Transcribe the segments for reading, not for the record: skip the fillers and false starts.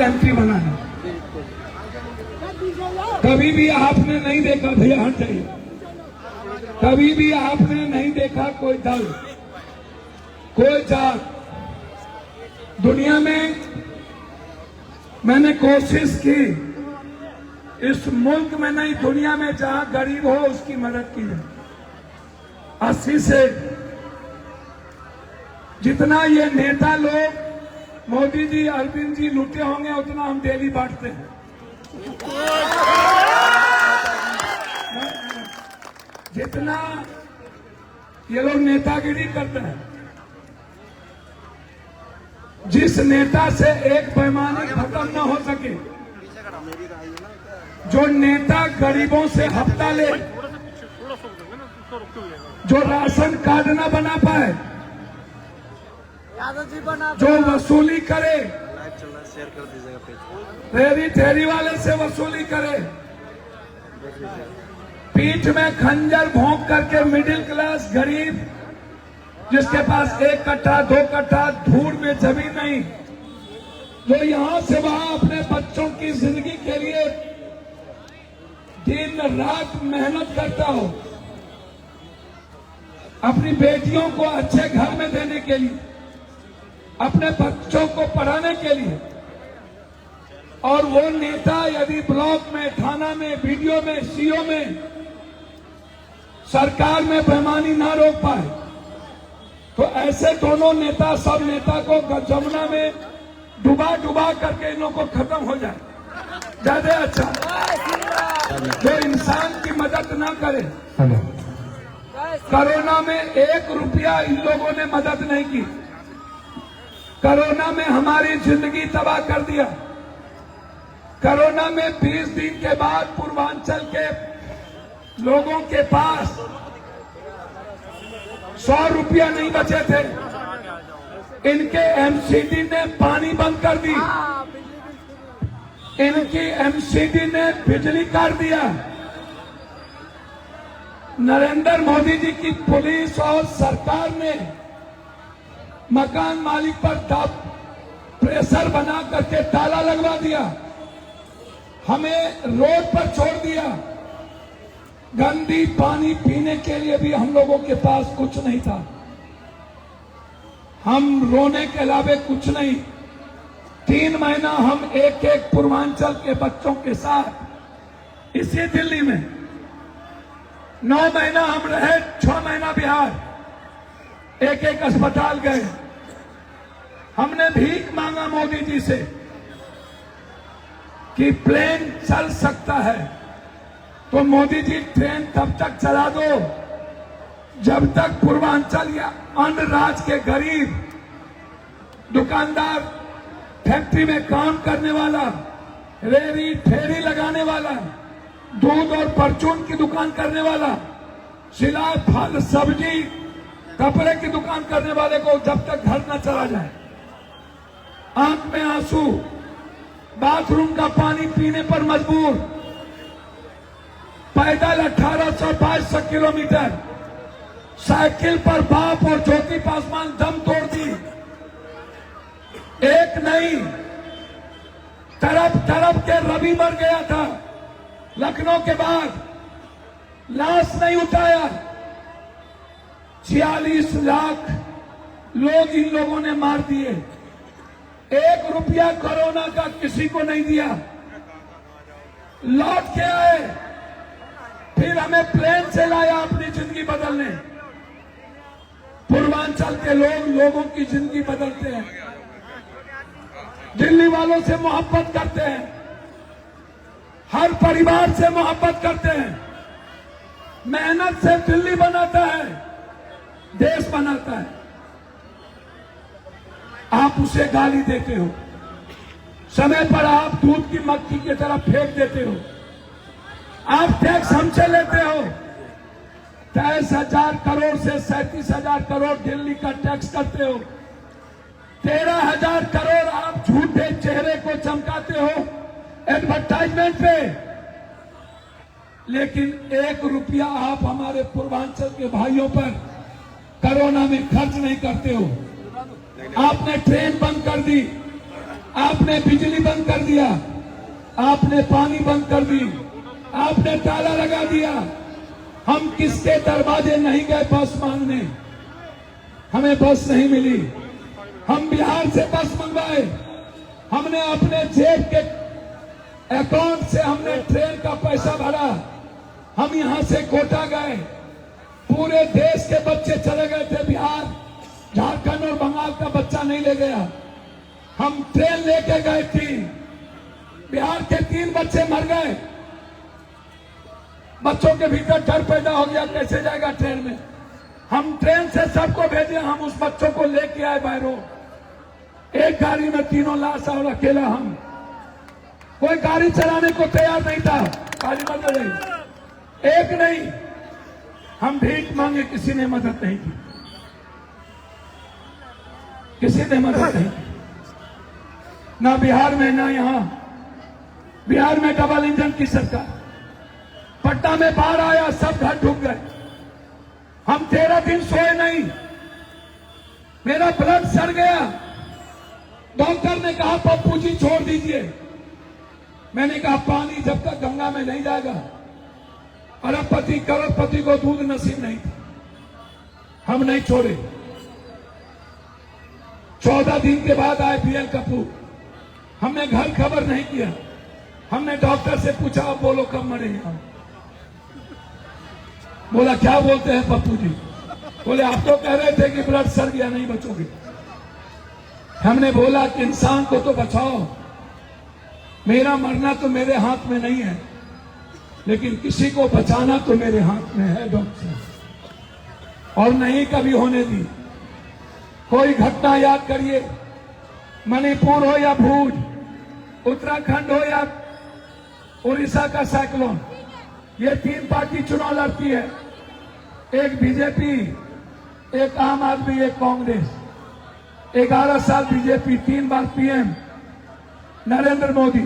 MP बना है। कभी भी आपने नहीं देखा, भैया हट जाइए, कभी भी आपने नहीं देखा कोई दल, कोई जात दुनिया में। मैंने कोशिश की इस मुल्क में नहीं, दुनिया में जहां गरीब हो उसकी मदद की जाए। 80 से जितना ये नेता लोग मोदी जी, अरविंद जी लूटे होंगे, उतना हम डेली बांटते हैं। जितना ये लोग नेतागिरी करते हैं, जिस नेता से एक बेईमानी खत्म न हो सके, जो नेता गरीबों से हफ्ता ले, जो राशन कार्ड न बना पाए, जो वसूली करे, फेरी ठेरी वाले से वसूली करे, पीठ में खंजर भोंक करके मिडिल क्लास गरीब, जिसके पास 1 कट्ठा 2 कट्ठा धूड़ में जमीन नहीं, जो यहां से वहां अपने बच्चों की जिंदगी के लिए दिन रात मेहनत करता हो, अपनी बेटियों को अच्छे घर में देने के लिए, अपने बच्चों को पढ़ाने के लिए, और वो नेता यदि ब्लॉक में, थाना में, वीडियो में, सीओ में, सरकार में बेईमानी ना रोक पाए, तो ऐसे दोनों नेता, सब नेता को जमुना में डुबा डुबा करके इन लोगों को खत्म हो जाए, ज्यादा अच्छा। जो इंसान की मदद ना करे, कोरोना में 1 रुपया इन लोगों ने मदद नहीं की। कोरोना में हमारी जिंदगी तबाह कर दिया। कोरोना में 20 दिन के बाद पूर्वांचल के लोगों के पास 100 रुपया नहीं बचे थे। इनके एमसीडी ने पानी बंद कर दी, इनकी एमसीडी ने बिजली काट दिया। नरेंद्र मोदी जी की पुलिस और सरकार ने मकान मालिक पर प्रेशर बना करके ताला लगवा दिया, हमें रोड पर छोड़ दिया। गंदी पानी पीने के लिए भी हम लोगों के पास कुछ नहीं था। हम रोने के अलावे कुछ नहीं। 3 महीना हम एक एक पूर्वांचल के बच्चों के साथ इसी दिल्ली में, 9 महीना हम रहे, 6 महीना बिहार, एक एक अस्पताल गए। हमने भीख मांगा मोदी जी से कि प्लेन चल सकता है तो मोदी जी ट्रेन तब तक चला दो जब तक पूर्वांचल या अन्य राज्य के गरीब दुकानदार, फैक्ट्री में काम करने वाला, रेहड़ी ठेरी लगाने वाला, दूध और परचून की दुकान करने वाला, सिलाई, फल, सब्जी, कपड़े की दुकान करने वाले को जब तक घर न चला जाए, आंख में आंसू, बाथरूम का पानी पीने पर मजबूर, पैदल 1800-2200 किलोमीटर, साइकिल पर बाप और ज्योति पासवान दम तोड़ दी। एक नहीं, तरफ तरफ के रवि मर गया था। लखनऊ के बाद लाश नहीं उठाया। 46 लाख लोग इन लोगों ने मार दिए। 1 रुपया कोरोना का किसी को नहीं दिया। लौट के आए, फिर हमें प्लेन से लाया अपनी जिंदगी बदलने। पूर्वांचल के लोगों की जिंदगी बदलते हैं, दिल्ली वालों से मोहब्बत करते हैं, हर परिवार से मोहब्बत करते हैं, मेहनत से दिल्ली बनाता है, देश बनाता है। आप उसे गाली देते हो, समय पर आप दूध की मक्खी की तरह फेंक देते हो। आप टैक्स हमसे लेते हो, 23,000 करोड़ से 37,000 करोड़ दिल्ली का टैक्स करते हो। 13,000 करोड़ आप झूठे चेहरे को चमकाते हो एडवर्टाइजमेंट पे, लेकिन 1 रुपया आप हमारे पूर्वांचल के भाइयों पर कोरोना में खर्च नहीं करते हो। आपने ट्रेन बंद कर दी, आपने बिजली बंद कर दिया, आपने पानी बंद कर दी, आपने ताला लगा दिया। हम किसके दरवाजे नहीं गए बस मांगने, हमें बस नहीं मिली। हम बिहार से बस मंगवाए, हमने अपने जेब के अकाउंट से हमने ट्रेन का पैसा भरा। हम यहां से कोटा गए, पूरे देश के बच्चे चले गए थे बिहार, झारखंड और बंगाल का बच्चा नहीं ले गया। हम ट्रेन लेके गए थी, बिहार के 3 बच्चे मर गए। बच्चों के भीतर डर पैदा हो गया, कैसे जाएगा ट्रेन में। हम ट्रेन से सबको भेजे, हम उस बच्चों को लेके आए बाहरों। एक गाड़ी में 3 लाश और अकेला हम, कोई गाड़ी चलाने को तैयार नहीं था। गाड़ी मत रही, एक नहीं, हम भीख मांगे, किसी ने मदद नहीं की, किसी ने मदद नहीं की। ना बिहार में ना यहां, बिहार में डबल इंजन की सरकार, पटना में बाढ़ आया, सब घर डूब गए। हम 13 दिन सोए नहीं, मेरा ब्लड सड़ गया। डॉक्टर ने कहा पप्पू जी छोड़ दीजिए। मैंने कहा पानी जब तक गंगा में नहीं जाएगा, अरबपति करोड़पति को दूध नसीब नहीं था, हम नहीं छोड़े। 14 दिन के बाद आए बीएल कपूर, हमने घर खबर नहीं किया। हमने डॉक्टर से पूछा अब बोलो कब मरेंगे हम। बोला क्या बोलते हैं पप्पू जी। बोले आप तो कह रहे थे कि ब्लड सड़ गया, नहीं बचोगे। हमने बोला कि इंसान को तो बचाओ, मेरा मरना तो मेरे हाथ में नहीं है, लेकिन किसी को बचाना तो मेरे हाथ में है डॉक्टर, और नहीं कभी होने दी। कोई घटना याद करिए, मणिपुर हो या भूज, उत्तराखंड हो या उड़ीसा का साइक्लोन, ये 3 पार्टी चुनाव लड़ती है, एक बीजेपी, एक आम आदमी, एक कांग्रेस। 11 साल बीजेपी, 3 बार पीएम नरेंद्र मोदी,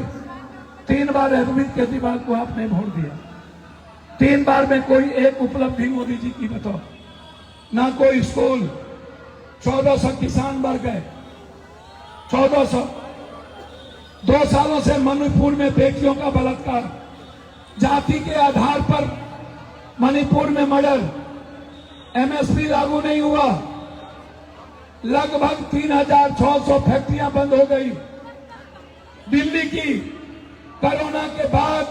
3 बार अरविंद केजरीवाल को आपने वोट दिया। 3 बार में कोई एक उपलब्धि मोदी जी की बताओ, ना कोई स्कूल। 1400 किसान मर गए, 1400। 2 सालों से मणिपुर में बेटियों का बलात्कार, जाति के आधार पर मणिपुर में मर्डर, एमएसपी लागू नहीं हुआ, लगभग 3600 फैक्ट्रियां बंद हो गई। दिल्ली की कोरोना के बाद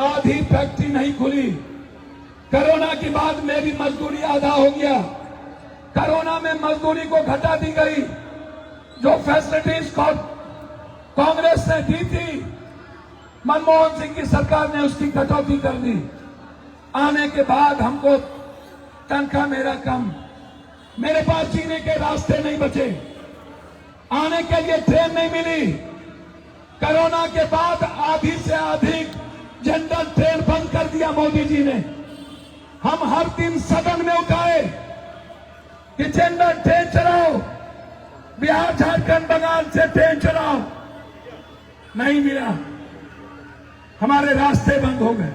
आधी फैक्ट्री नहीं खुली। कोरोना के बाद मेरी मजदूरी आधा हो गया। कोरोना में मजदूरी को घटा दी गई। जो फैसिलिटीज कांग्रेस ने दी थी, मनमोहन सिंह की सरकार ने उसकी कटौती कर दी। आने के बाद हमको तनख्वाह मेरा कम, मेरे पास जीने के रास्ते नहीं बचे, आने के लिए ट्रेन नहीं मिली। कोरोना के बाद आधी से अधिक जनरल ट्रेन बंद कर दिया मोदी जी ने। हम हर दिन सदन में उठाए कि जनरल ट्रेन चलाओ, बिहार झारखंड बंगाल से ट्रेन चलाओ, नहीं मिला। हमारे रास्ते बंद हो गए।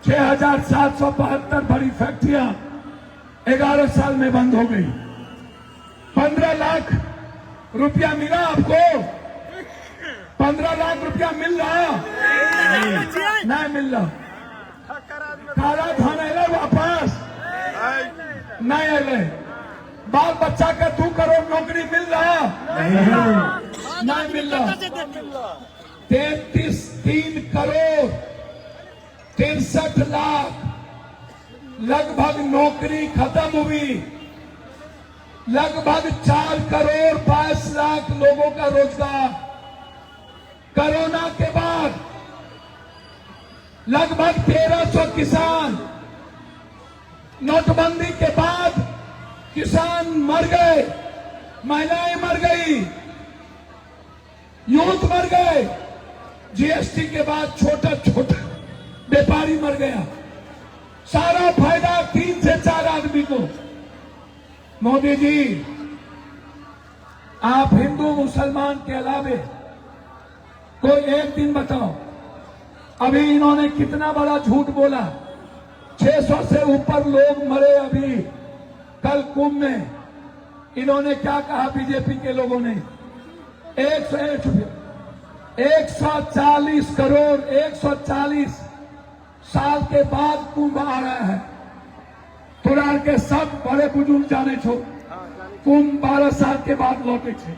6772 बड़ी फैक्ट्रियां 11 साल में बंद हो गई। 15 लाख रुपया मिला आपको? 15 लाख रुपया मिल रहा? नहीं मिल रहा। काला धन अले वापस नहीं अले। बाल बच्चा का 2 करोड़ नौकरी मिल रहा? नहीं मिल रहा। 3 करोड़ 63 लाख लगभग नौकरी खत्म हुई। लगभग 4 करोड़ 22 लाख लोगों का रोजगार। कोरोना के बाद लगभग 1300 किसान, नोटबंदी के बाद किसान मर गए, महिलाएं मर गई, यूथ मर गए। जीएसटी के बाद छोटा छोटा व्यापारी मर गया। सारा फायदा 3 से 4 आदमी को। मोदी जी, आप हिंदू मुसलमान के अलावे कोई एक दिन बताओ, अभी इन्होंने कितना बड़ा झूठ बोला। 600 से ऊपर लोग मरे अभी कल कुंभ में। इन्होंने क्या कहा बीजेपी के लोगों ने? 140 करोड़ 140 साल के बाद कुंभ आ रहा है। तुरार के सब बड़े बुजुर्ग जाने छो कुंभ 12 साल के बाद लौटे छे।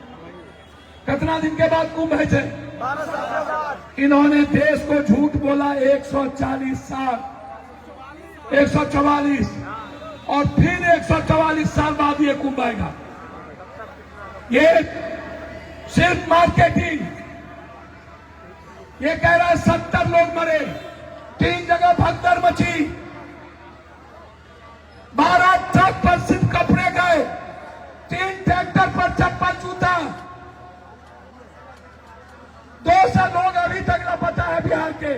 कितना दिन के बाद कुंभ है छे? 12 साल के बाद। इन्होंने देश को झूठ बोला 140 साल 144 और फिर 144 साल बाद ये कुंभ आएगा। ये सिर्फ मार्केटिंग। ये कह रहा है 70 लोग मरे, 3 जगह भगदड़ मची, 12 ट्रक पर सिर्फ कपड़े गए, 3 ट्रैक्टर पर चप्पल जूता, 200 लोग अभी तक लापता है बिहार के।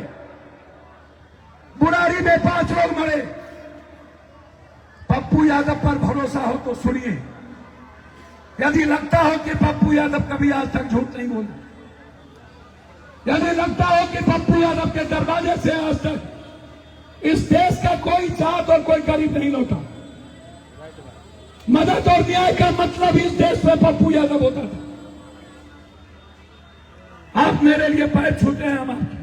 बुराड़ी में 5 लोग मरे। पप्पू यादव पर भरोसा हो तो सुनिए। यदि लगता हो कि पप्पू यादव कभी आज तक झूठ नहीं बोला, यदि लगता हो कि पप्पू यादव के दरवाजे से आज तक इस देश का कोई जात और कोई गरीब नहीं लौटा, मदद और न्याय का मतलब इस देश में पप्पू यादव होता था। आप मेरे लिए पैर छूटे हैं हमारे।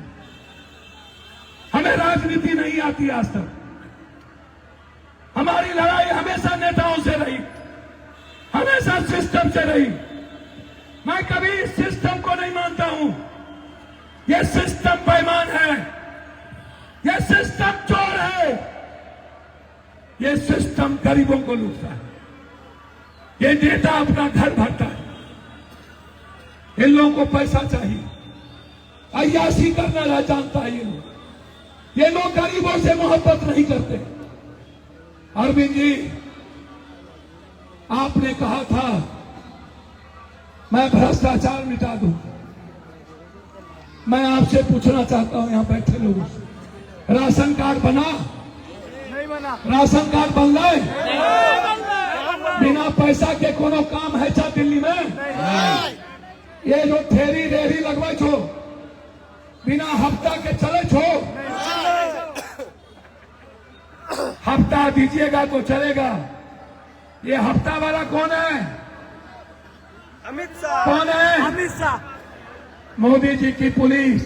हमें राजनीति नहीं आती आज तक। हमारी लड़ाई हमेशा नेताओं से रही, हमेशा सिस्टम से रही। मैं कभी इस सिस्टम को नहीं मानता हूं। यह सिस्टम बेईमान है, यह सिस्टम चोर है, यह सिस्टम गरीबों को लूटता है। ये नेता अपना घर भरता है, इन लोगों को पैसा चाहिए, अय्याशी करना जानता है ये लोग गरीबों से मोहब्बत नहीं करते। अरविंद जी, आपने कहा था मैं भ्रष्टाचार मिटा दूं। मैं आपसे पूछना चाहता हूं यहां बैठे लोगों से, राशन कार्ड बना? नहीं बना। राशन कार्ड बन गए? बिना पैसा के कोनो काम है चा दिल्ली में? ये जो ठेरी रेहरी लगवाई छो, बिना हफ्ता के चले छो? हफ्ता दीजिएगा तो चलेगा। ये हफ्ता वाला कौन है? अमित शाह। कौन है? अमित शाह। मोदी जी की पुलिस।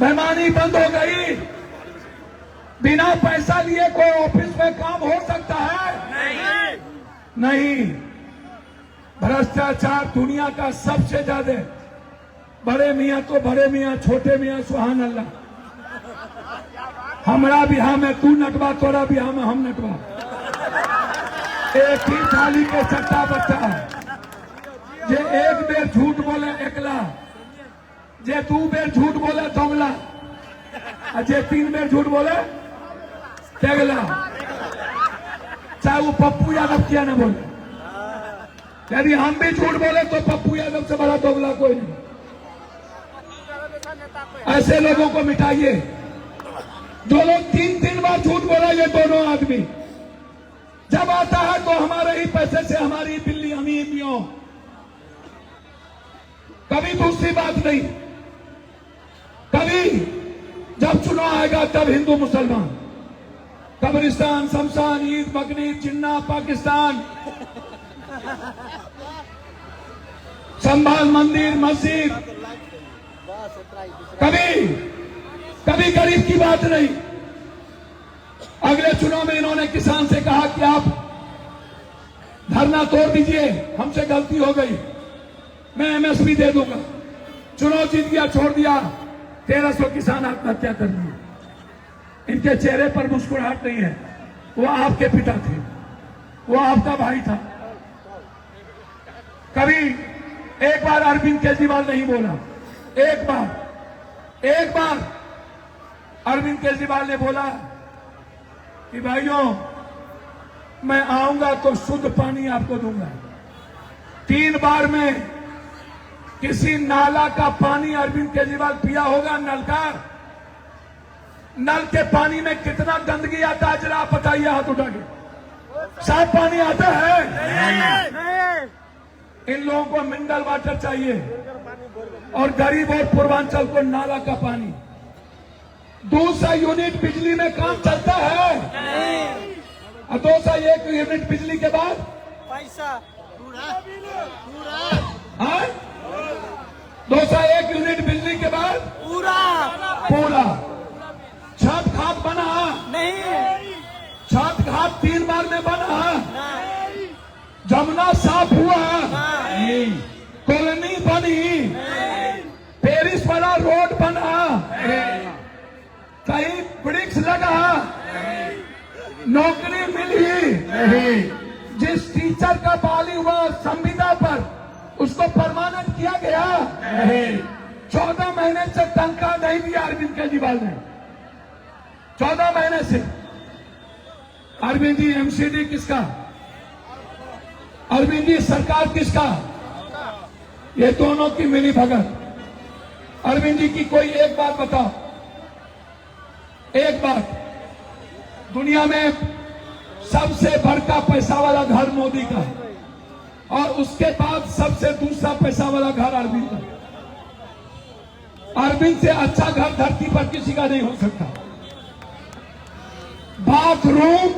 बेईमानी बंद हो गई। बिना पैसा लिए कोई ऑफिस में काम हो सकता है? नहीं। भ्रष्टाचार दुनिया का सबसे ज्यादा। बड़े मियाँ तो बड़े मियाँ, छोटे मियाँ सुहान अल्लाह। हमारा बिहार में तू नटवा, तोरा बिहार में हम नटवा। एक ही थाली के चट्टा बच्चा। जे एक बेर झूठ बोले एकला, जे 2 बेर झूठ बोले दोगला, और जे 3 बेर झूठ बोले तेगला। चाहे वो पप्पू यादव क्या न बोले, यदि हम भी झूठ बोले तो पप्पू यादव से बड़ा दोगला कोई नहीं। ऐसे लोगों को मिटाइए। जो लोग 3 बार झूठ बोला, ये दोनों आदमी जब आता है तो हमारे ही पैसे से हमारी दिल्ली अमीमियों, कभी दूसरी बात नहीं। कभी जब चुनाव आएगा तब हिंदू मुसलमान, कब्रिस्तान, शमशान, ईद, बकरीद, जिन्ना, पाकिस्तान, संभाल, मंदिर, मस्जिद, कभी गरीब की बात नहीं। अगले चुनाव में इन्होंने किसान से कहा कि आप धरना तोड़ दीजिए, हमसे गलती हो गई, मैं एमएसपी दे दूंगा। चुनाव जीत गया, छोड़ दिया, 1300 किसान आत्महत्या कर लिए। इनके चेहरे पर मुस्कुराहट नहीं है। वो आपके पिता थे, वो आपका भाई था। कभी एक बार अरविंद केजरीवाल नहीं बोला। एक बार अरविंद केजरीवाल ने बोला कि भाइयों मैं आऊंगा तो शुद्ध पानी आपको दूंगा। 3 बार में किसी नाला का पानी अरविंद केजरीवाल पिया होगा? नल का? नल के पानी में कितना गंदगी आता है जरा आप बताइए हाथ उठा के। साफ पानी आता है? नहीं। इन लोगों को मिनरल वाटर चाहिए और गरीब और पूर्वांचल को नाला का पानी। 200 यूनिट बिजली में काम चलता है और 201 यूनिट बिजली के बाद पैसा हाँ? 201 यूनिट बिजली के बाद पूरा छठ घाट बना, नहीं छठ घाट 3 बार में बना, जमुना साफ हुआ, कॉलोनी बनी, पेरिस वाला रोड बना, कहीं वृक्ष लगा, नौकरी मिली, जिस टीचर का बहाली हुआ संविदा पर उसको परमानेंट किया गया, 14 महीने से तनख्वाह नहीं दिया अरविंद केजरीवाल ने, 14 महीने से। अरविंद जी एमसीडी किसका, अरविंद जी सरकार किसका, ये दोनों की मिली भगत। अरविंद जी की कोई एक बात बताओ, एक बात, दुनिया में सबसे बड़का पैसा वाला घर मोदी का और उसके बाद सबसे दूसरा पैसा वाला घर अरविंद का। अरविंद से अच्छा घर धरती पर किसी का नहीं हो सकता। बाथरूम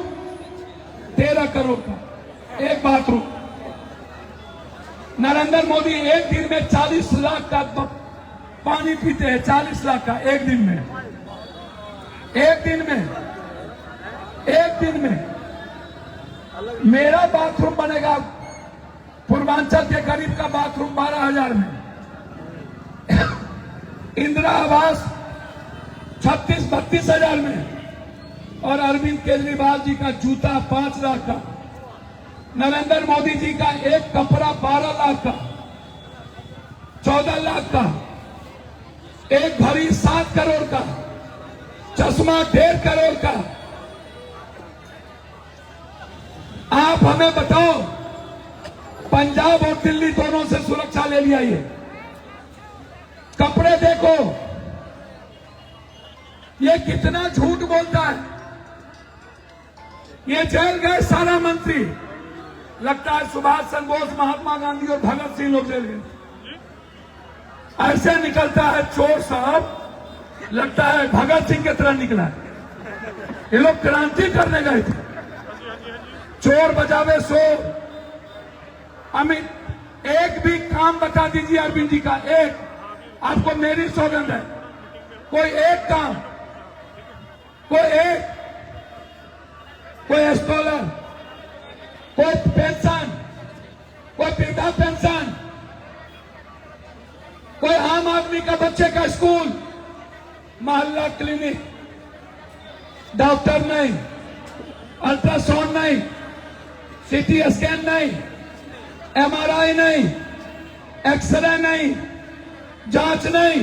13 करोड़ का एक बाथरूम। नरेंद्र मोदी एक दिन में 40 लाख का पानी पीते हैं, 40 लाख का एक दिन में, एक दिन में, एक दिन में। मेरा बाथरूम बनेगा पूर्वांचल के गरीब का बाथरूम 12,000 में, इंदिरा आवास 36-32 हजार में, और अरविंद केजरीवाल जी का जूता 5 लाख का, नरेंद्र मोदी जी का एक कपड़ा 12 लाख का, 14 लाख का, एक घड़ी 7 करोड़ का, चश्मा 1.5 करोड़ का। आप हमें बताओ, पंजाब और दिल्ली दोनों से सुरक्षा ले लिया, ये कपड़े देखो, ये कितना झूठ बोलता है। ये जेल गए सारा मंत्री, लगता है सुभाष चंद्र बोस, महात्मा गांधी और भगत सिंह लोग जेल गए। ऐसे निकलता है चोर साहब, लगता है भगत सिंह की तरह निकला है। ये लोग क्रांति करने गए थे। चोर बजावे सो। अमित एक भी काम बता दीजिए अरविंद जी का, एक, आपको मेरी सौगंध है, कोई एक काम, कोई एक, कोई स्कॉलर, कोई पेंशन, कोई वृद्धा पेंशन, कोई आम आदमी का बच्चे का स्कूल, मोहल्ला क्लिनिक, डॉक्टर नहीं, अल्ट्रासाउंड नहीं, सीटी स्कैन नहीं, एमआरआई नहीं, एक्सरे नहीं, जांच नहीं।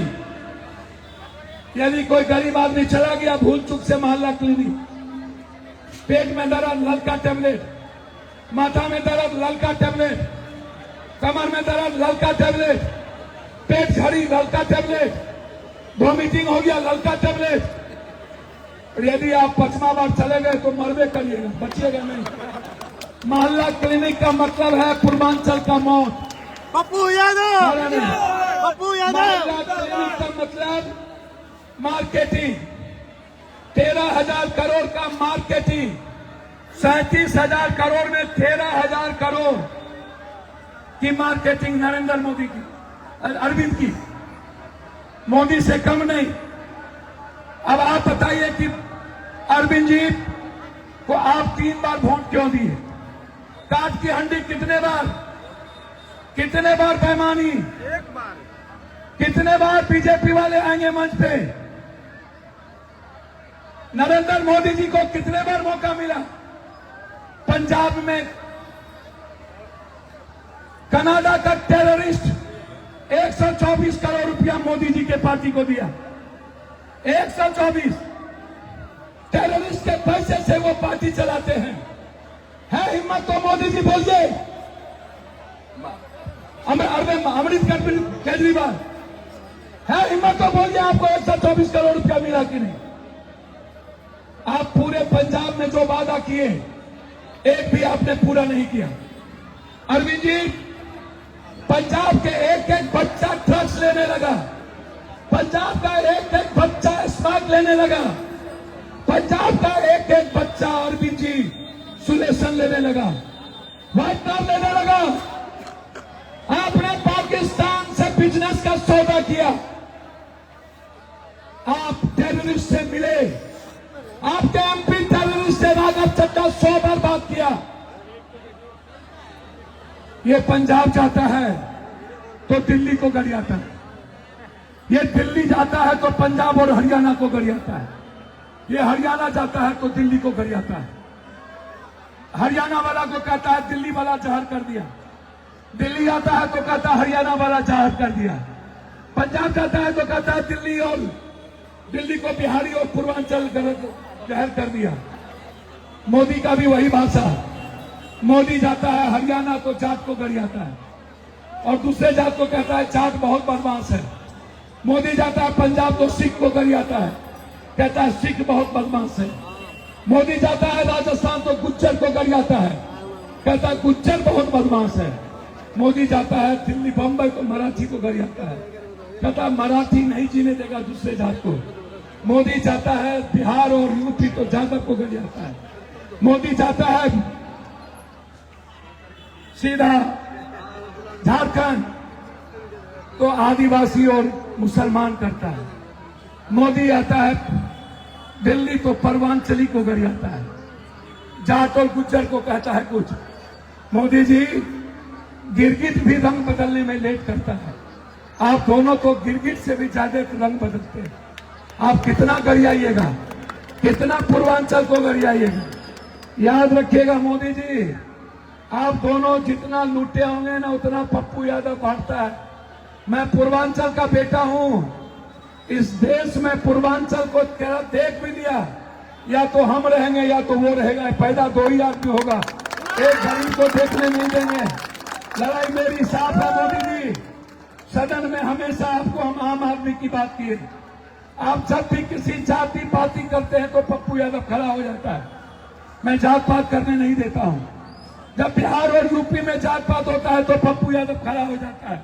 यदि कोई गरीब आदमी चला गया भूल चूक से मोहल्ला क्लिनिक, पेट में दर्द ललका टेबलेट, माथा में दर्द ललका टेबलेट, कमर में दर्द ललका टेबलेट, पेट झड़ी ललका टेबलेट, वॉमिटिंग हो गया ललका टेबलेट। और यदि आप 5वां बार चले गए तो मरवे करिएगा, बचिएगा नहीं। मोहल्ला क्लिनिक का मतलब है पूर्वांचल का मौत। पप्पू यादव, पप्पू मोहल्ला यादव, क्लिनिक का मतलब मार्केटिंग, 13,000 करोड़ का मार्केटिंग, 37,000 करोड़ में 13,000 करोड़ की मार्केटिंग नरेंद्र मोदी की, अरविंद की, मोदी से कम नहीं। अब आप बताइए कि अरविंद जी को आप 3 बार वोट क्यों दिए? काट की हंडी कितने बार पैमानी, एक बार, कितने बार बीजेपी वाले आएंगे मंच पे? नरेंद्र मोदी जी को कितने बार मौका मिला? पंजाब में कनाडा का टेररिस्ट 124 करोड़ रुपया मोदी जी के पार्टी को दिया, 124। टेररिस्ट के पैसे से वो पार्टी चलाते हैं। है हिम्मत तो मोदी जी बोलिए, अमृत केजरीवाल, है हिम्मत तो बोलिए आपको 124 करोड़ रुपया मिला कि नहीं? आप पूरे पंजाब में जो वादा किए एक भी आपने पूरा नहीं किया। अरविंद जी, पंजाब के एक एक बच्चा ड्रग्स लेने लगा, पंजाब का एक एक बच्चा स्मैक लेने लगा, पंजाब का एक एक बच्चा अरविंद जी सुलेशन लेने लगा, व्हाइट कार लेने लगा। बिजनेस का सौदा किया, आप टेररिस्ट से मिले, आपके एमपी टेररिस्ट से राघव चड्ढा 100 बार बात किया। ये पंजाब जाता है तो दिल्ली को गरियाता है, ये दिल्ली जाता है तो पंजाब और हरियाणा को गरियाता है, ये हरियाणा जाता है तो दिल्ली को गरियाता है। हरियाणा वाला को कहता है दिल्ली वाला जहर कर दिया, दिल्ली आता है तो कहता है हरियाणा वाला जहर कर दिया, पंजाब जाता है तो कहता है दिल्ली को बिहारी और पूर्वांचल जहर कर दिया। मोदी का भी वही भाषा, मोदी जाता है हरियाणा तो जाट को गरियाता है और दूसरे जात को कहता है जाट बहुत बदमाश है। मोदी जाता है पंजाब तो सिख को गरियाता है, कहता है सिख बहुत बदमाश है। मोदी जाता है राजस्थान तो गुज्जर को गरियाता है, कहता है गुज्जर बहुत बदमाश है। मोदी जाता है दिल्ली बम्बई तो मराठी को गरियाता है, कहता है मराठी नहीं जीने देगा दूसरे जात को। मोदी जाता है बिहार और यूपी तो जादव को गरियाता है। मोदी जाता है सीधा झारखंड तो आदिवासी और मुसलमान करता है। मोदी आता है दिल्ली तो परवांचली को गरियाता है, जाट और गुज्जर को कहता है कुछ। मोदी जी गिरगिट भी रंग बदलने में लेट करता है, आप दोनों तो गिरगिट से भी ज्यादा रंग बदलते हैं। आप कितना गरियाइएगा, कितना पूर्वांचल को गरियाइएगा। याद रखिएगा मोदी जी, आप दोनों जितना लूटे होंगे ना उतना पप्पू यादव बांटता है। मैं पूर्वांचल का बेटा हूं, इस देश में पूर्वांचल को देख भी लिया, या तो हम रहेंगे या तो वो रहेगा, पैदा दो ही आदमी होगा, एक गरीब को देखने नहीं देंगे। लड़ाई मेरी साफ है मोदी जी, सदन में हमेशा आपको हम आम आदमी की बात किए। आप जब भी किसी जाति पाति करते हैं तो पप्पू यादव खड़ा हो जाता है, मैं जात पात करने नहीं देता हूं। जब बिहार और यूपी में जात पात होता है तो पप्पू यादव खड़ा हो जाता है।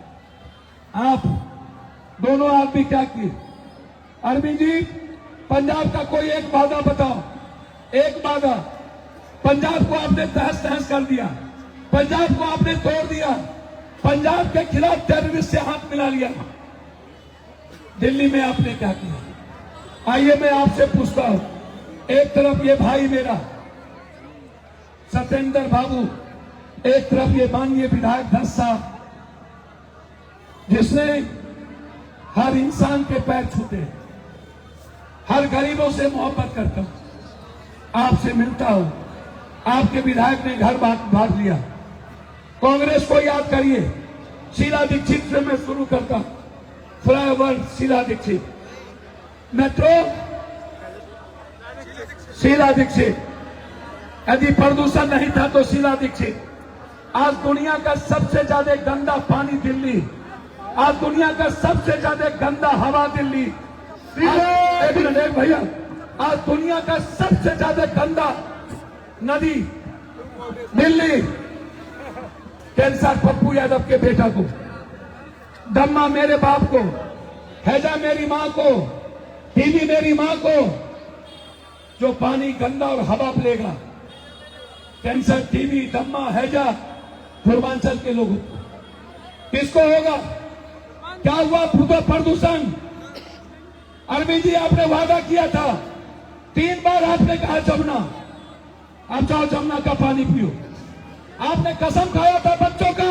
आप दोनों आदमी क्या किए? अरविंद जी पंजाब का कोई एक वादा बताओ, एक वादा। पंजाब को आपने तहस नहस कर दिया, पंजाब को आपने तोड़ दिया, पंजाब के खिलाफ टेररिस्ट से हाथ मिला लिया। दिल्ली में आपने क्या किया? आइए मैं आपसे पूछता हूं, एक तरफ ये भाई मेरा सत्येंद्र बाबू, एक तरफ ये माननीय विधायक धस साहब, जिसने हर इंसान के पैर छूते, हर गरीबों से मोहब्बत करता हूं, आपसे मिलता हूं। आपके विधायक ने घर बांट लिया। कांग्रेस को याद करिए, शीला दीक्षित से मैं शुरू करता हूं। फ्लाईओवर शीला दीक्षित, मेट्रो शीला दीक्षित, यदि प्रदूषण नहीं था तो शीला दीक्षित। आज दुनिया का सबसे ज्यादा गंदा पानी दिल्ली, आज दुनिया का सबसे ज्यादा गंदा हवा दिल्ली। एक मिनट भैया, आज दुनिया का सबसे ज्यादा गंदा नदी दिल्ली। कैंसर पप्पू यादव के बेटा को, दम्मा मेरे बाप को, हैजा मेरी मां को, टीबी मेरी मां को। जो पानी गंदा और हवा लेगा, कैंसर, टीबी, दम्मा, हैजा पूर्वांचल के लोगों को, किसको होगा? क्या हुआ? प्रदूषण। अरविंद जी आपने वादा किया था, 3 बार आपने कहा जमुना, आप जाओ जमुना का पानी पियो। आपने कसम खाया था बच्चों का,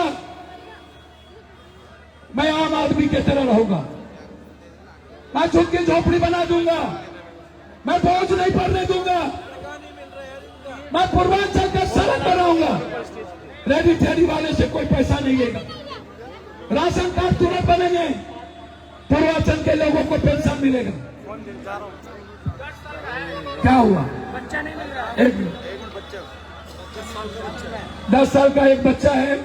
मैं आम आदमी की तरह रहूंगा, मैं खुद की झोपड़ी बना दूंगा, मैं बोझ नहीं पड़ने दूंगा, मैं पूर्वांचल का सड़क बनाऊंगा, रेडी ठेडी वाले से कोई पैसा नहीं लेगा, राशन कार्ड तुरंत बनेंगे, पूर्वांचल के लोगों को पेंशन मिलेगा। क्या हुआ? बच्चा नहीं मिल रहा। एक मिनट, 10 साल का एक बच्चा है,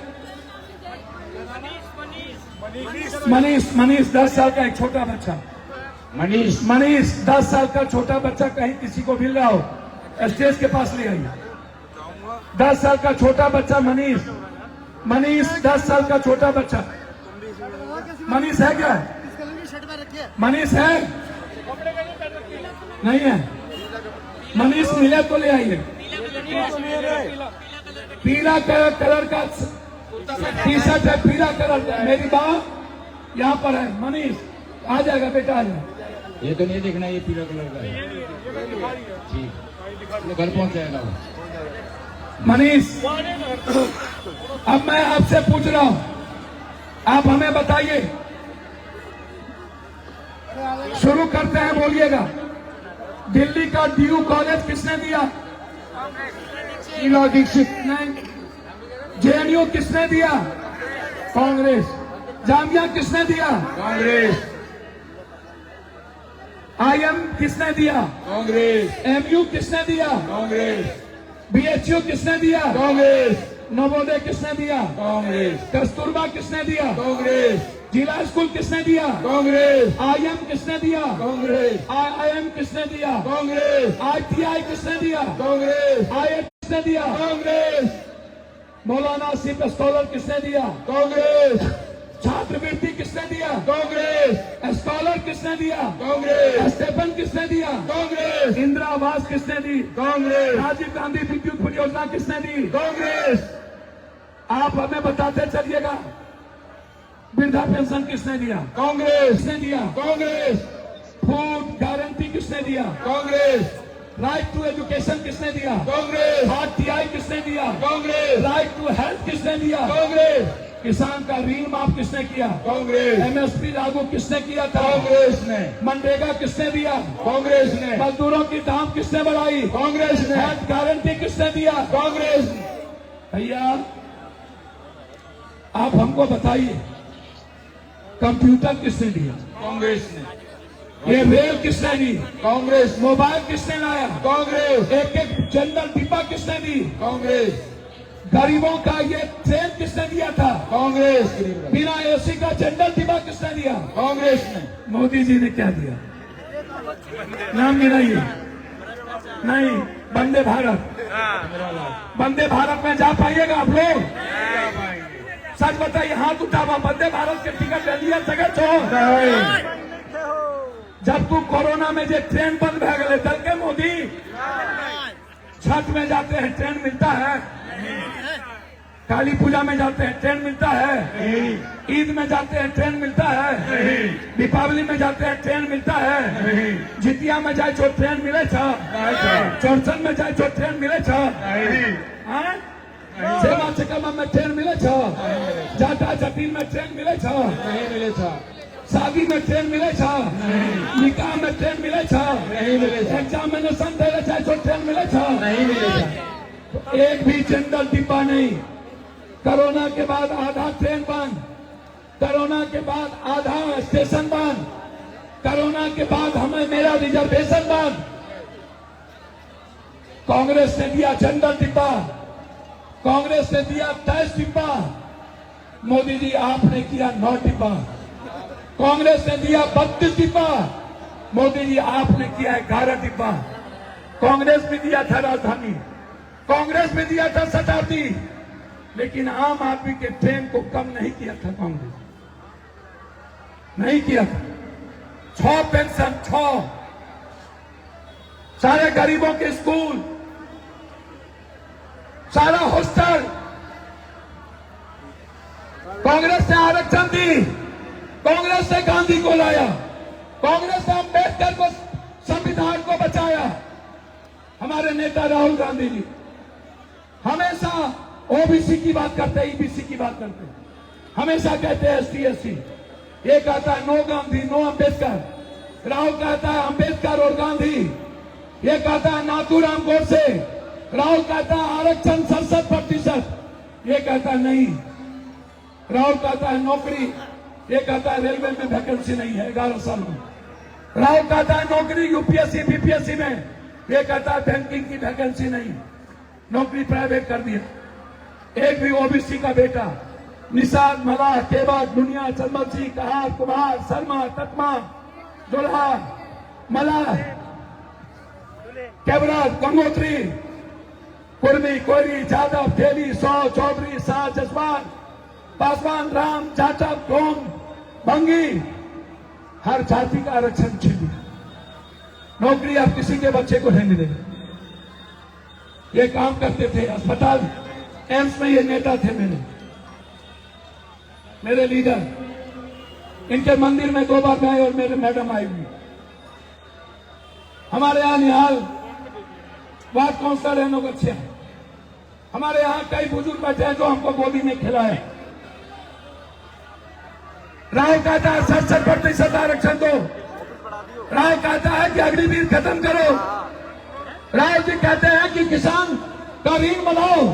मनीष 10 साल का एक छोटा बच्चा, मनीष 10 साल का छोटा बच्चा, कहीं किसी को मिल रहा हो स्टेज के पास ले आइए। 10 साल का छोटा बच्चा मनीष 10 साल का छोटा बच्चा। मनीष है क्या? मनीष है? नहीं है? मनीष मिले तो ले आइए। पीला कलर का टी शर्ट है, पीला कलर का। मेरी माँ यहाँ पर है मनीष, आ जाएगा बेटा, आ जाएगा। ये तो नहीं देखना, ये पीला कलर का है। ठीक, ये घर पहुंच जाएगा वो। मनीष, अब मैं आपसे पूछ रहा हूं, आप हमें बताइए, शुरू करते हैं, बोलिएगा। दिल्ली का डीयू कॉलेज किसने दिया? शीला दीक्षित। नहीं। जेएनयू किसने दिया? कांग्रेस। जामिया किसने दिया? कांग्रेस। आईएम किसने दिया? कांग्रेस। एमयू किसने दिया? कांग्रेस। बीएचयू किसने दिया? कांग्रेस। नवोदय किसने दिया? कांग्रेस। कस्तूरबा किसने दिया? कांग्रेस। जिला स्कूल किसने दिया? कांग्रेस। आईएम किसने दिया? कांग्रेस। आईआईएम किसने दिया? कांग्रेस। आईटीआई किसने दिया? कांग्रेस। आईएम किसने दिया? कांग्रेस। मौलाना सिप स्कॉलर किसने दिया? कांग्रेस। छात्रवृत्ति किसने दिया? कांग्रेस। स्कॉलर किसने दिया? कांग्रेस। स्टेपन किसने दिया? कांग्रेस। इंदिरा आवास किसने दी? कांग्रेस। राजीव गांधी विद्युत परियोजना किसने दी? कांग्रेस। आप हमें बताते चलिएगा। वृद्धा पेंशन किसने दिया? कांग्रेस। किसने दिया? कांग्रेस। फूड गारंटी किसने दिया? कांग्रेस। राइट टू एजुकेशन किसने दिया? कांग्रेस। आरटीआई किसने दिया? कांग्रेस। राइट टू हेल्थ किसने दिया? कांग्रेस। किसान का ऋण माफ किसने किया? कांग्रेस। एमएसपी लागू किसने किया था? कांग्रेस ने। मनरेगा किसने दिया? कांग्रेस ने। मजदूरों की दाम किसने बढ़ाई? कांग्रेस ने। हेल्थ गारंटी किसने दिया? कांग्रेस ने। भैया आप हमको बताइए, कंप्यूटर किसने दिया? कांग्रेस ने। ये रेल किसने दी? कांग्रेस। मोबाइल किसने लाया? कांग्रेस। एक एक जनरल डिब्बा किसने दी? कांग्रेस। गरीबों का ये ट्रेन किसने दिया था? कांग्रेस। बिना एसी का जनरल डिब्बा किसने दिया? कांग्रेस ने। मोदी जी ने क्या दिया? नाम गिनाइए। नहीं, वंदे भारत। वंदे भारत में जा पाइएगा आप लोग? सच बताइए, हाथ उठावा। वंदे भारत के टिकट ले लिया सके छो? जब तू कोरोना में जो ट्रेन बंद रह गए चल के मोदी, छठ में जाते हैं ट्रेन मिलता है, काली पूजा में जाते हैं ट्रेन मिलता है, ईद में जाते हैं ट्रेन मिलता है, दीपावली में जाते हैं ट्रेन मिलता है, जितिया में जाए तो ट्रेन मिले छा, चौरचन में जाए तो ट्रेन मिले छा, सेवा चकमा में ट्रेन मिले छा, जाटा जटीन में ट्रेन मिले छा, नहीं मिले था। शादी में ट्रेन मिले छा, निकाह में ट्रेन मिले छा, नहीं मिले था। एग्जामिनेशन दे जाए तो ट्रेन मिले छा, नहीं मिले था। एक भी जनरल डिब्बा नहीं। कोरोना के बाद आधा ट्रेन बंद, कोरोना के बाद आधा स्टेशन बंद, कोरोना के बाद हमें मेरा रिजर्वेशन बंद। कांग्रेस ने दिया जनरल डिब्बा, कांग्रेस ने दिया 23 डिब्बा, मोदी जी आपने किया 9 डिब्बा। कांग्रेस ने दिया 32 डिब्बा, मोदी जी आपने किया 11 डिब्बा। कांग्रेस भी दिया था राजधानी, कांग्रेस भी दिया था शताब्दी, लेकिन आम आदमी के ट्रेन को कम नहीं किया था कांग्रेस, नहीं किया था। 6 पेंशन, 6 सारे गरीबों के स्कूल, सारा हॉस्टल। कांग्रेस ने आरक्षण दी, कांग्रेस ने गांधी को लाया, कांग्रेस ने अम्बेडकर को, संविधान को बचाया। हमारे नेता राहुल गांधी जी हमेशा ओबीसी की बात करते हैं, ईबीसी की बात करते हैं, हमेशा कहते हैं एसटी एससी। ये कहता है नो गांधी नो अम्बेडकर, राहुल कहता है अम्बेडकर और गांधी। ये कहता है नाथूराम गोडसे, राहुल कहता है आरक्षण 67%। ये कहता है नहीं, राहुल कहता है नौकरी, ये कहता है रेलवे में वैकेंसी नहीं है 11 साल में। राहुल कहता है नौकरी यूपीएससी बीपीएससी में, ये कहता है बैंकिंग की वैकेंसी नहीं, नौकरी प्राइवेट कर दिया। एक भी ओबीसी का बेटा निषाद, मलाह, केवट, दुनिया, चंदन सिंह, कहार, कुमार, शर्मा, तकमा, दुल्हा, मलाह, केवराज, गंगोत्री, कुर्मी, कोयरी, यादव, तेली, सौ, चौधरी, शाह, जसवान, पासवान, राम, जाटव, डोम, भंगी, हर जाति का आरक्षण छीन दिया। नौकरी अब किसी के बच्चे को नहीं मिलेगी। ये काम करते थे अस्पताल, एम्स में ये नेता थे मेरे लीडर। इनके मंदिर में 2 बार गए और मेरे मैडम आई हुई। हमारे यहाँ निहाल वार्ड काउंसलर है नौगछिया। हमारे यहाँ कई बुजुर्ग बैठे हैं जो हमको गोदी में खिलाए। राव कहता है 67% आरक्षण दो। राव कहता है कि अग्निवीर खत्म करो। राव जी कहते हैं कि किसान का ऋण बनाओ,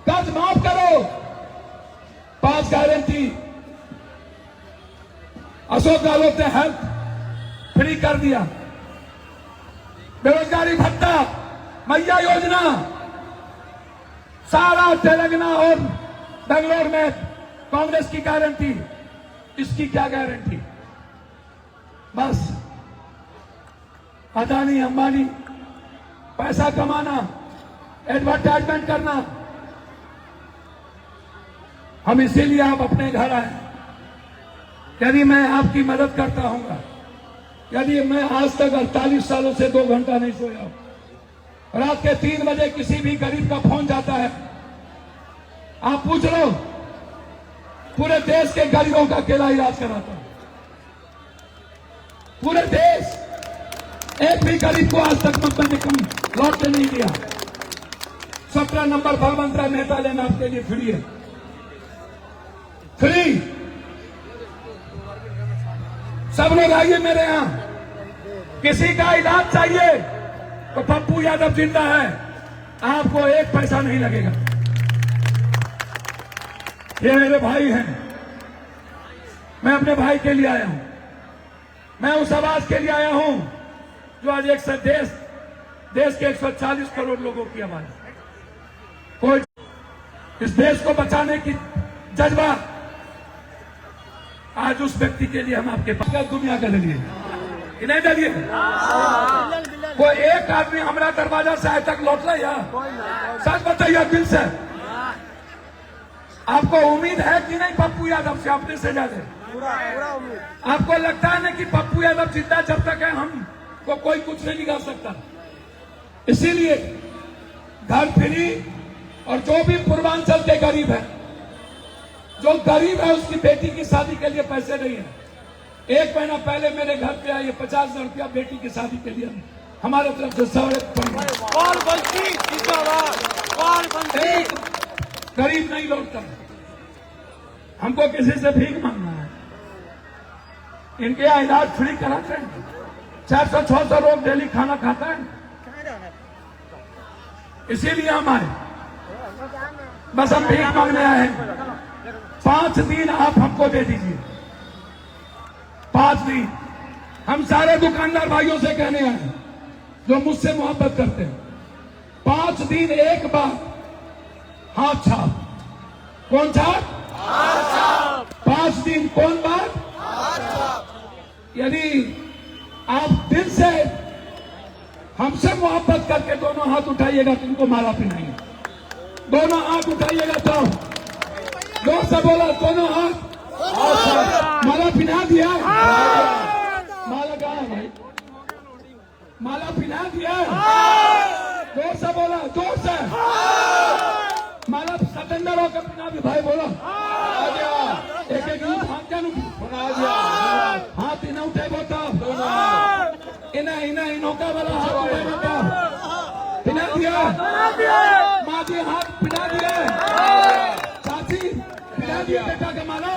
कर्ज माफ करो। 5 गारंटी अशोक गहलोत ने हेल्थ फ्री कर दिया। बेरोजगारी भत्ता, मैया योजना, सारा तेलंगाना और बेंगलोर में कांग्रेस की गारंटी। इसकी क्या गारंटी? बस अदानी अंबानी पैसा कमाना, एडवर्टाइजमेंट करना। हम इसीलिए आप अपने घर आए। यदि मैं आपकी मदद करता हूंगा, यदि मैं आज तक 48 सालों से 2 घंटा नहीं सोया हूं, रात के 3 बजे किसी भी गरीब का फोन जाता है, आप पूछ लो, पूरे देश के गरीबों का अकेला इलाज कराता हूं। पूरे देश, एक भी गरीब को आज तक मैंने कम लौटने नहीं दिया। 17 नंबर बलवंतराय मेहता लेना आपके लिए फ्री है, फ्री। सब लोग आइए मेरे यहां। किसी का इलाज चाहिए तो पप्पू यादव जिंदा है, आपको 1 पैसा नहीं लगेगा। ये मेरे भाई हैं, मैं अपने भाई के लिए आया हूं। मैं उस आवाज के लिए आया हूं जो आज देश के 140 करोड़ लोगों की आवाज है। कोई इस देश को बचाने की जज्बा आज उस व्यक्ति के लिए हम आपके पास दुनिया के लिए नहीं डरिए। कोई एक आदमी हमारा दरवाजा से आज तक लौट रहा है? सच बताइए दिल से, आपको उम्मीद है कि नहीं पप्पू यादव से? अपने से ज्यादा पूरा उम्मीद। आपको लगता है ना कि पप्पू यादव जिंदा जब तक है हमको कोई कुछ नहीं निकाल सकता। इसीलिए घर फ्री, और जो भी पूर्वांचल के गरीब है, जो गरीब है उसकी बेटी की शादी के लिए पैसे नहीं है। 1 महीना पहले मेरे घर पे आइए, 50,000 रुपया बेटी की शादी के लिए हमारे तरफ से 100 एक गरीब नहीं लौटता। हमको किसी से भीख मांगना है। इनके यहाँ इलाज फ्री कराते हैं। 400-600 लोग डेली खाना खाता है। इसीलिए हम आए, बस हम भीख मांगने आए हैं। 5 दिन आप हमको दे दीजिए, 5 दिन। हम सारे दुकानदार भाइयों से कहने आए हैं जो मुझसे मोहब्बत करते हैं, 5 दिन एक बार हाथ छाप। कौन छाप? 5 दिन कौन बात? यदि आप दिल से हमसे मोहब्बत करके दोनों हाथ उठाइएगा तो इनको माला पिनाएंगे। दोनों हाथ उठाइएगा तो जोर से बोला, दोनों हाथ। माला पिना दिया? माला कहाँ है भाई? माला पिना दिया? जोर से बोला, जोर से। माला सतेंद्र होकर पिना भी भाई, बोलो। एक एक हाथ क्या हाथ इन्हें उठे बोता, इन्हें इनोका वाला हाथ उठे बोता। पिना दिया? माँ जी हाथ पिना दिया? चाची पिना दिया बेटा का माला?